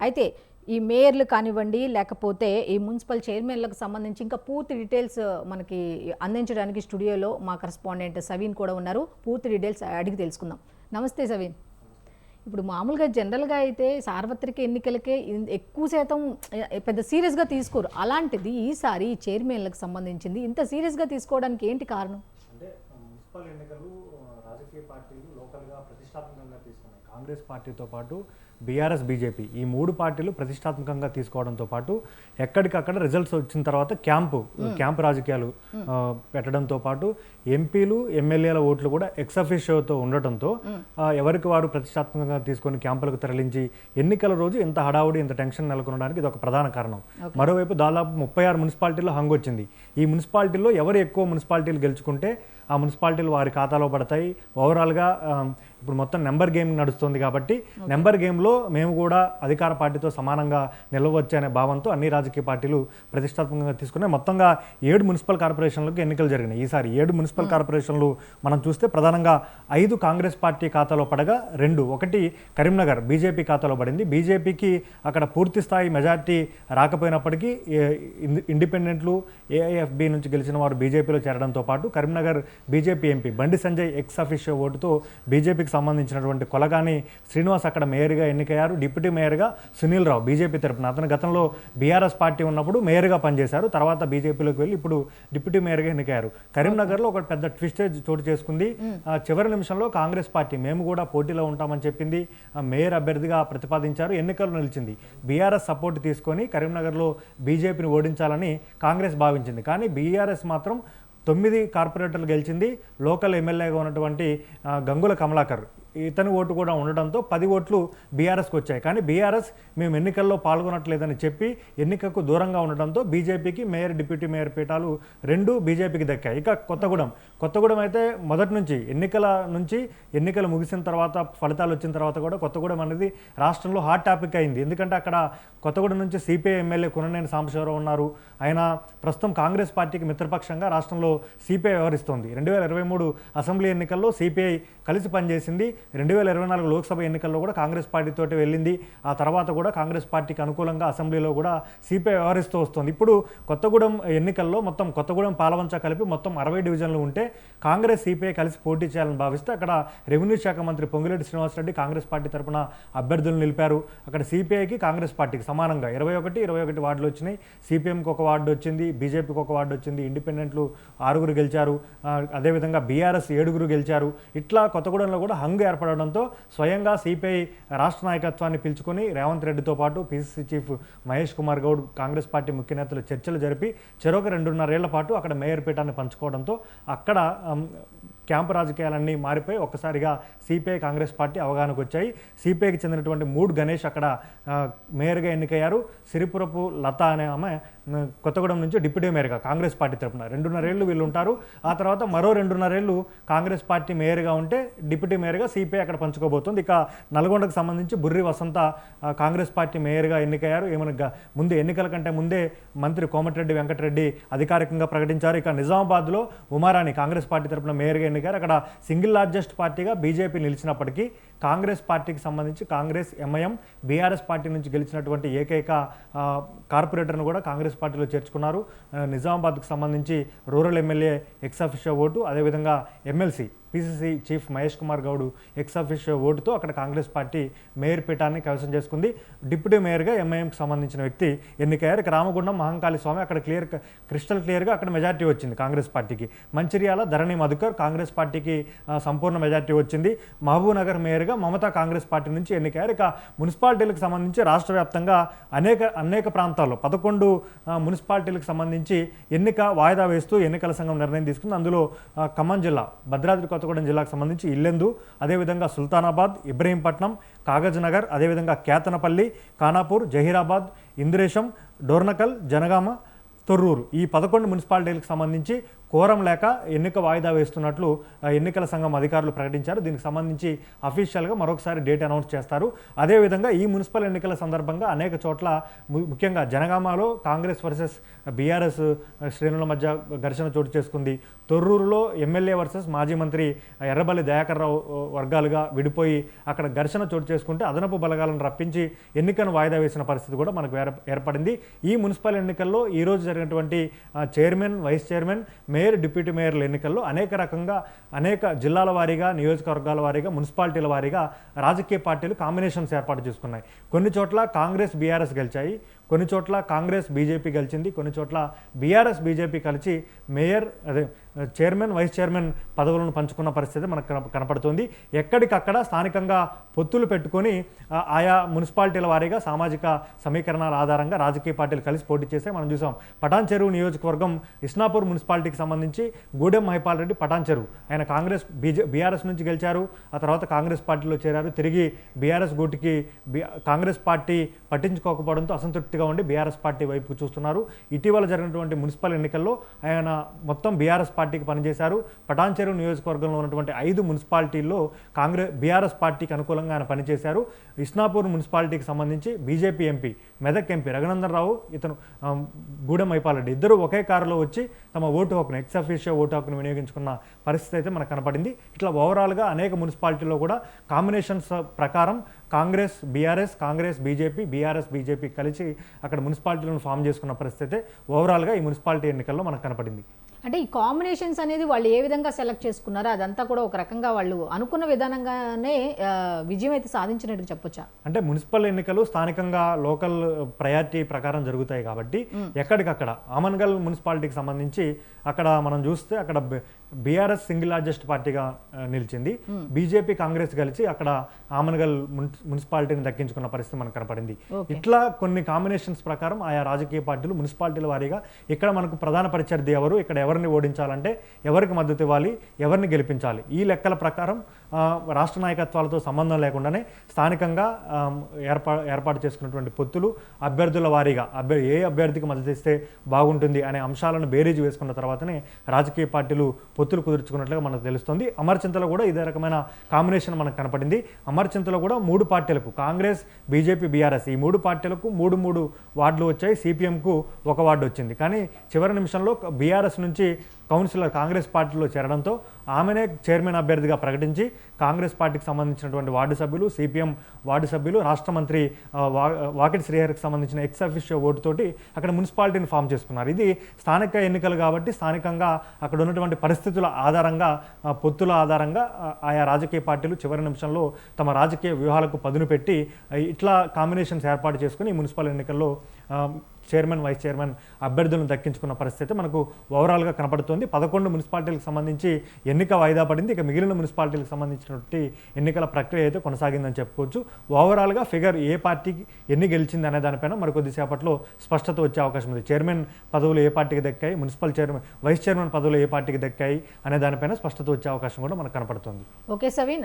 అయితే ఈ మేయర్లు కానివ్వండి, లేకపోతే ఈ మున్సిపల్ చైర్మన్లకు సంబంధించి ఇంకా పూర్తి డీటెయిల్స్ మనకి అందించడానికి స్టూడియోలో మా కరెస్పాండెంట్ సవీన్ కూడా ఉన్నారు. పూర్తి డీటెయిల్స్ అడిగి తెలుసుకుందాం. నమస్తే సవీన్. ఇప్పుడు మామూలుగా జనరల్గా అయితే సార్వత్రిక ఎన్నికలకే ఎక్కువ శాతం పెద్ద సీరియస్గా తీసుకోరు. అలాంటిది ఈసారి చైర్మన్లకు సంబంధించింది ఇంత సీరియస్గా తీసుకోవడానికి ఏంటి కారణం? అంటే మున్సిపల్ ఎన్నికలు రాజకీయ పార్టీలు లోకల్గా ప్రతిష్టాత్మకంగా తీసుకున్నాయి. కాంగ్రెస్ పార్టీతో పాటు బీఆర్ఎస్, బీజేపీ ఈ మూడు పార్టీలు ప్రతిష్టాత్మకంగా తీసుకోవడంతో పాటు ఎక్కడికక్కడ రిజల్ట్స్ వచ్చిన తర్వాత క్యాంపు రాజకీయాలు పెట్టడంతో పాటు ఎంపీలు, ఎమ్మెల్యేల ఓట్లు కూడా ఎక్సఫిషియోతో ఉండటంతో ఎవరికి వారు ప్రతిష్టాత్మకంగా తీసుకొని క్యాంపులకు తరలించి ఎన్నికల రోజు ఇంత హడావుడి, ఇంత టెన్షన్ నెలకొనడానికి ఇది ఒక ప్రధాన కారణం. మరోవైపు దాదాపు 36 మున్సిపాలిటీల్లో హంగ్ వచ్చింది. ఈ మున్సిపాలిటీల్లో ఎవరు ఎక్కువ మున్సిపాలిటీలు గెలుచుకుంటే ఆ మున్సిపాలిటీలు వారి ఖాతాలో పడతాయి. ఓవరాల్గా ఇప్పుడు మొత్తం నెంబర్ గేమ్ నడుస్తుంది కాబట్టి నెంబర్ గేమ్లో మేము కూడా అధికార పార్టీతో సమానంగా నిలవచ్చు అనే భావంతో అన్ని రాజకీయ పార్టీలు ప్రతిష్టాత్మకంగా తీసుకున్నాయి. మొత్తంగా 7 మున్సిపల్ కార్పొరేషన్లకు ఎన్నికలు జరిగినాయి. ఈసారి 7 మున్సిపల్ కార్పొరేషన్లు మనం చూస్తే ప్రధానంగా 5 కాంగ్రెస్ పార్టీ ఖాతాలో పడగా 1 కరీంనగర్ బీజేపీ ఖాతాలో పడింది. బీజేపీకి అక్కడ పూర్తి స్థాయి మెజార్టీ రాకపోయినప్పటికీ ఇండిపెండెంట్లు, ఏఐఎఫ్బి నుంచి గెలిచిన వారు బీజేపీలో చేరడంతో పాటు Karimnagar BJP MP Bandi Sanjay X officio ఓటుతో బీజేపీకి సంబంధించినటువంటి కొలగాని శ్రీనివాస్ అక్కడ మేయర్గా ఎన్నికయ్యారు. డిప్యూటీ మేయర్గా సునీల్ రావు బీజేపీ తరపున, అతను గతంలో బీఆర్ఎస్ పార్టీ ఉన్నప్పుడు మేయర్గా పనిచేశారు. తర్వాత బీజేపీలోకి వెళ్ళి ఇప్పుడు డిప్యూటీ మేయర్గా ఎన్నికయ్యారు. కరీంనగర్లో ఒక పెద్ద ట్విస్టేజ్ చోటు చేసుకుంది. చివరి నిమిషంలో కాంగ్రెస్ పార్టీ మేము కూడా పోటీలో ఉంటామని చెప్పింది. మేయర్ అభ్యర్థిగా ప్రతిపాదించారు. ఎన్నికలు నిలిచింది. బీఆర్ఎస్ సపోర్ట్ తీసుకొని కరీంనగర్లో బీజేపీని ఓడించాలని కాంగ్రెస్ భావించింది. కానీ బీఆర్ఎస్ మాత్రం 9 కార్పొరేటర్లు గెలిచింది. లోకల్ ఎమ్మెల్యేగా ఉన్నటువంటి గంగుల కమలాకర్ ఇతని ఓటు కూడా ఉండడంతో 10 ఓట్లు బీఆర్ఎస్కి వచ్చాయి. కానీ బీఆర్ఎస్ మేము ఎన్నికల్లో పాల్గొనట్లేదని చెప్పి ఎన్నికకు దూరంగా ఉండడంతో బీజేపీకి మేయర్, డిప్యూటీ మేయర్ పీఠాలు 2 బీజేపీకి దక్కాయి. ఇక కొత్తగూడెం అయితే మొదటి నుంచి ఎన్నికలు ముగిసిన తర్వాత, ఫలితాలు వచ్చిన తర్వాత కూడా కొత్తగూడెం అనేది రాష్ట్రంలో హాట్ టాపిక్ అయింది. ఎందుకంటే అక్కడ కొత్తగూడెం నుంచి సిపిఐ ఎమ్మెల్యే కుననేని సాంబశివరావు ఉన్నారు. ఆయన ప్రస్తుతం కాంగ్రెస్ పార్టీకి మిత్రపక్షంగా రాష్ట్రంలో సిపిఐ వ్యవహరిస్తోంది. 2023 అసెంబ్లీ ఎన్నికల్లో సిపిఐ కలిసి పనిచేసింది. 2024 లోక్సభ ఎన్నికల్లో కూడా కాంగ్రెస్ పార్టీతోటి వెళ్ళింది. ఆ తర్వాత కూడా కాంగ్రెస్ పార్టీకి అనుకూలంగా అసెంబ్లీలో కూడా సిపిఐ వ్యవహరిస్తూ వస్తుంది. ఇప్పుడు కొత్తగూడెం ఎన్నికల్లో మొత్తం కొత్తగూడెం, పాలవంచ కలిపి మొత్తం 60 డివిజన్లు ఉంటే కాంగ్రెస్, సిపిఐ కలిసి పోటీ చేయాలని భావిస్తే అక్కడ రెవెన్యూ శాఖ మంత్రి పొంగులేటి శ్రీనివాసరెడ్డి కాంగ్రెస్ పార్టీ తరఫున అభ్యర్థులను నిలిపారు. అక్కడ సిపిఐకి, కాంగ్రెస్ పార్టీకి సమానంగా 21 వార్డులు వచ్చినాయి. సిపిఎంకి 1 వార్డు వచ్చింది, బీజేపీకి 1 వార్డు వచ్చింది. ఇండిపెండెంట్లు 6 గెలిచారు. అదేవిధంగా బీఆర్ఎస్ 7 గెలిచారు. ఇట్లా కొత్తగూడెంలో కూడా హంగ్ ఏర్పడడంతో స్వయంగా సిపిఐ రాష్ట్ర నాయకత్వాన్ని పిలుచుకొని రేవంత్ రెడ్డితో పాటు PCC chief Mahesh Kumar Goud, Congress party ముఖ్య నేతలు చర్చలు జరిపి చెరొక 2.5 ఏళ్ల పాటు అక్కడ మేయర్ పీఠాన్ని పంచుకోవడంతో అక్కడ క్యాంపు రాజకీయాలన్నీ మారిపోయి ఒక్కసారిగా సిపిఐ, కాంగ్రెస్ పార్టీ అవగాహనకు వచ్చాయి. సిపిఐకి చెందినటువంటి 3 గణేష్ అక్కడ మేయర్గా ఎన్నికయ్యారు. సిరిపురపు లత అనే ఆమె కొత్తగూడెం నుంచి డిప్యూటీ మేయర్గా కాంగ్రెస్ పార్టీ తరఫున 2.5 ఏళ్ళు వీళ్ళు ఉంటారు. ఆ తర్వాత మరో 2.5 ఏళ్ళు కాంగ్రెస్ పార్టీ మేయర్గా ఉంటే డిప్యూటీ మేయర్గా సిపిఐ అక్కడ పంచుకోబోతుంది. ఇక నల్గొండకు సంబంధించి బుర్రి వసంత కాంగ్రెస్ పార్టీ మేయర్గా ఎన్నికయ్యారు. ఏమనగా ముందు ఎన్నికల కంటే ముందే మంత్రి కోమటిరెడ్డి వెంకటరెడ్డి అధికారికంగా ప్రకటించారు. ఇక నిజామాబాద్లో ఉమారాణి కాంగ్రెస్ పార్టీ తరఫున మేయర్గా ఎన్నికయ్యారు. అక్కడ సింగిల్ లార్జెస్ట్ పార్టీగా బీజేపీ నిలిచినప్పటికీ కాంగ్రెస్ పార్టీకి సంబంధించి కాంగ్రెస్, ఎంఐఎం, బీఆర్ఎస్ పార్టీ నుంచి గెలిచినటువంటి ఏకైక కార్పొరేటర్ను కూడా కాంగ్రెస్ పార్టీలో చేర్చుకున్నారు. నిజామాబాద్కు సంబంధించి rural MLA ex officio vote, అదేవిధంగా MLC PCC chief Mahesh Kumar Goud ex officio ఓటుతో అక్కడ కాంగ్రెస్ పార్టీ మేయర్ పీఠాన్ని కైవసం చేసుకుంది. డిప్యూటీ మేయర్గా ఎంఐఎంకి సంబంధించిన వ్యక్తి ఎన్నికయ్యారు. రామగుండం మహంకాళి స్వామి అక్కడ క్రిస్టల్ క్లియర్గా అక్కడ మెజార్టీ వచ్చింది కాంగ్రెస్ పార్టీకి. మంచిర్యాల ధరణి మధుకర్ కాంగ్రెస్ పార్టీకి సంపూర్ణ మెజార్టీ వచ్చింది. మహబూబ్ నగర్ మేయర్గా మమతా కాంగ్రెస్ పార్టీ నుంచి ఎన్నికయ్యారు. ఇక మున్సిపాలిటీలకు సంబంధించి రాష్ట్ర వ్యాప్తంగా అనేక ప్రాంతాల్లో 11 మున్సిపాలిటీలకు సంబంధించి ఎన్నిక వాయిదా వేస్తూ ఎన్నికల సంఘం నిర్ణయం తీసుకుంది. అందులో ఖమ్మం జిల్లా, భద్రాద్రి కొత్తగూడెం జిల్లాకు సంబంధించి ఇల్లెందు, అదేవిధంగా సుల్తానాబాద్, ఇబ్రహీంపట్నం, కాగజ్ నగర్, అదేవిధంగా కేతనపల్లి, ఖానాపూర్, జహీరాబాద్, ఇంద్రేశం, డోర్నకల్, జనగామ, తొర్రూరు ఈ 11 మున్సిపాలిటీలకు సంబంధించి కోరం లేక ఎన్నిక వాయిదా వేస్తున్నట్లు ఎన్నికల సంఘం అధికారులు ప్రకటించారు. దీనికి సంబంధించి అఫీషియల్గా మరొకసారి డేట్ అనౌన్స్ చేస్తారు. అదేవిధంగా ఈ మున్సిపల్ ఎన్నికల సందర్భంగా అనేక చోట్ల ముఖ్యంగా జనగామలో కాంగ్రెస్ వర్సెస్ బీఆర్ఎస్ శ్రేణుల మధ్య ఘర్షణ చోటు చేసుకుంది. తొర్రూరులో ఎమ్మెల్యే వర్సెస్ మాజీ మంత్రి ఎర్రబల్లి దయాకర్ రావు వర్గాలుగా విడిపోయి అక్కడ ఘర్షణ చోటు చేసుకుంటే అదనపు బలగాలను రప్పించి ఎన్నికను వాయిదా వేసిన పరిస్థితి కూడా మనకు ఏర్పడింది. ఈ మున్సిపల్ ఎన్నికల్లో ఈరోజు జరిగినటువంటి chairman, vice chairman, mayor, deputy మేయర్ల ఎన్నికల్లో అనేక జిల్లాల వారీగా, నియోజకవర్గాల వారీగా, మున్సిపాలిటీల వారీగా రాజకీయ పార్టీలు కాంబినేషన్స్ ఏర్పాటు చేసుకున్నాయి. కొన్ని చోట్ల కాంగ్రెస్, బీఆర్ఎస్ గెలిచాయి, కొన్ని చోట్ల కాంగ్రెస్, బీజేపీ గెలిచింది, కొన్ని చోట్ల బీఆర్ఎస్, బీజేపీ కలిసి మేయర్, చైర్మన్, వైస్ చైర్మన్ పదవులను పంచుకున్న పరిస్థితి మనకు కనపడుతుంది. ఎక్కడికక్కడ స్థానికంగా పొత్తులు పెట్టుకొని ఆయా మున్సిపాలిటీల వారీగా సామాజిక సమీకరణాల ఆధారంగా రాజకీయ పార్టీలు కలిసి పోటీ చేస్తే మనం చూసాం. పటాన్ చెరువు నియోజకవర్గం ఇస్నాపూర్ మున్సిపాలిటీకి సంబంధించి గూడెం మహిపాల్ రెడ్డి పటాన్ చెరువు ఆయన కాంగ్రెస్, బీఆర్ఎస్ నుంచి గెలిచారు. ఆ తర్వాత కాంగ్రెస్ పార్టీలో చేరారు. తిరిగి బీఆర్ఎస్ గూటికి కాంగ్రెస్ పార్టీ పట్టించుకోకపోవడంతో అసంతృప్తిగా ఉండి బీఆర్ఎస్ పార్టీ వైపు చూస్తున్నారు. ఇటీవల జరిగినటువంటి మున్సిపల్ ఎన్నికల్లో ఆయన మొత్తం బీఆర్ఎస్ పార్టీకి పనిచేశారు. పటాన్ చెరువు నియోజకవర్గంలో ఉన్నటువంటి 5 మున్సిపాలిటీల్లో బీఆర్ఎస్ పార్టీకి అనుకూలంగా ఆయన పనిచేశారు. ఇస్నాపూర్ మున్సిపాలిటీకి సంబంధించి BJP MP, Medak MP Raghunandan Rao, ఇతను గూడెం మహిపాల్ రెడ్డి ఇద్దరు ఒకే కారులో వచ్చి తమ ఓటు హక్కును, ఎక్స్ అఫీషియో ఓటు హక్కును వినియోగించుకున్న పరిస్థితి అయితే మనకు కనపడింది. ఇట్లా ఓవరాల్గా అనేక మున్సిపాలిటీల్లో కూడా కాంబినేషన్స్ ప్రకారం Congress, BRS, Congress, BJP, BRS, BJP కలిసి అక్కడ మున్సిపాలిటీలను ఫామ్ చేసుకున్న పరిస్థితి ఓవరాల్గా ఈ మున్సిపాలిటీ ఎన్నికల్లో మనకు కనపడింది. అంటే ఈ కాంబినేషన్స్ అనేది వాళ్ళు ఏ విధంగా సెలెక్ట్ చేసుకున్నారో అదంతా కూడా ఒక రకంగా వాళ్ళు అనుకున్న విధానంగానే విజయం అయితే సాధించినట్టు చెప్పొచ్చా? అంటే మున్సిపల్ ఎన్నికలు స్థానికంగా లోకల్ ప్రయారిటీ ప్రకారం జరుగుతాయి కాబట్టి ఎక్కడికక్కడ ఆమన్గల్ మున్సిపాలిటీకి సంబంధించి అక్కడ మనం చూస్తే అక్కడ బీఆర్ఎస్ సింగిల్ లార్జెస్ట్ పార్టీగా నిలిచింది. బీజేపీ, కాంగ్రెస్ కలిసి అక్కడ ఆమన్గల్ మున్సిపాలిటీని దక్కించుకున్న పరిస్థితి మనకు కనపడింది. ఇట్లా కొన్ని కాంబినేషన్స్ ప్రకారం ఆయా రాజకీయ పార్టీలు మున్సిపాలిటీల వారీగా ఇక్కడ మనకు ప్రధాన ప్రత్యర్థి ఎవరు, ఇక్కడ ఎవరిని ఓడించాలంటే ఎవరికి మద్దతు ఇవ్వాలి, ఎవరిని గెలిపించాలి, ఈ లెక్కల ప్రకారం రాష్ట్ర నాయకత్వాలతో సంబంధం లేకుండానే స్థానికంగా ఏర్పాటు చేసుకున్నటువంటి పొత్తులు అభ్యర్థుల వారీగా ఏ అభ్యర్థికి మద్దతు ఇస్తే బాగుంటుంది అనే అంశాలను బేరీజు వేసుకున్న తర్వాతనే రాజకీయ పార్టీలు పొత్తులు కుదుర్చుకున్నట్లుగా మనకు తెలుస్తుంది. అమర్చింతలో కూడా ఇదే రకమైన కాంబినేషన్ మనకు కనపడింది. అమర్చింతలో కూడా 3 పార్టీలకు, కాంగ్రెస్, బీజేపీ, బీఆర్ఎస్ ఈ 3 పార్టీలకు 3 వార్డులు వచ్చాయి. సిపిఎంకు 1 వార్డు వచ్చింది. కానీ చివరి నిమిషంలో బీఆర్ఎస్ నుంచి కౌన్సిలర్ కాంగ్రెస్ పార్టీలో చేరడంతో ఆమెనే చైర్మన్ అభ్యర్థిగా ప్రకటించి కాంగ్రెస్ పార్టీకి సంబంధించినటువంటి వార్డు సభ్యులు, సిపిఎం వార్డు సభ్యులు, రాష్ట్ర మంత్రి వాకిటి శ్రీహరికి సంబంధించిన ఎక్స్ అఫీషియో ఓటుతోటి అక్కడ మున్సిపాలిటీని ఫామ్ చేసుకున్నారు. ఇది స్థానిక ఎన్నికలు కాబట్టి స్థానికంగా అక్కడ ఉన్నటువంటి పరిస్థితుల ఆధారంగా, పొత్తుల ఆధారంగా ఆయా రాజకీయ పార్టీలు చివరి నిమిషంలో తమ రాజకీయ వ్యూహాలకు పదును పెట్టి ఇట్లా కాంబినేషన్స్ ఏర్పాటు చేసుకుని మున్సిపల్ ఎన్నికల్లో చైర్మన్, వైస్ చైర్మన్ అభ్యర్థులను దక్కించుకున్న పరిస్థితి మనకు ఓవరాల్గా కనపడుతుంది. 11 మున్సిపాలిటీలకు సంబంధించి ఎన్నిక వాయిదా పడింది. ఇక మిగిలిన మున్సిపాలిటీలకు సంబంధించినటువంటి ఎన్నికల ప్రక్రియ అయితే కొనసాగిందని చెప్పుకోవచ్చు. ఓవరాల్గా ఫిగర్ ఏ పార్టీకి ఎన్ని గెలిచింది అనే దానిపైన మరి కొద్దిసేపట్లో స్పష్టత వచ్చే అవకాశం ఉంది. చైర్మన్ పదవులు ఏ పార్టీకి దక్కాయి, మున్సిపల్ చైర్మన్, వైస్ చైర్మన్ పదవులు ఏ పార్టీకి దక్కాయి అనే దానిపైన స్పష్టత వచ్చే అవకాశం కూడా మనకు కనపడుతుంది. ఓకే సవీన్.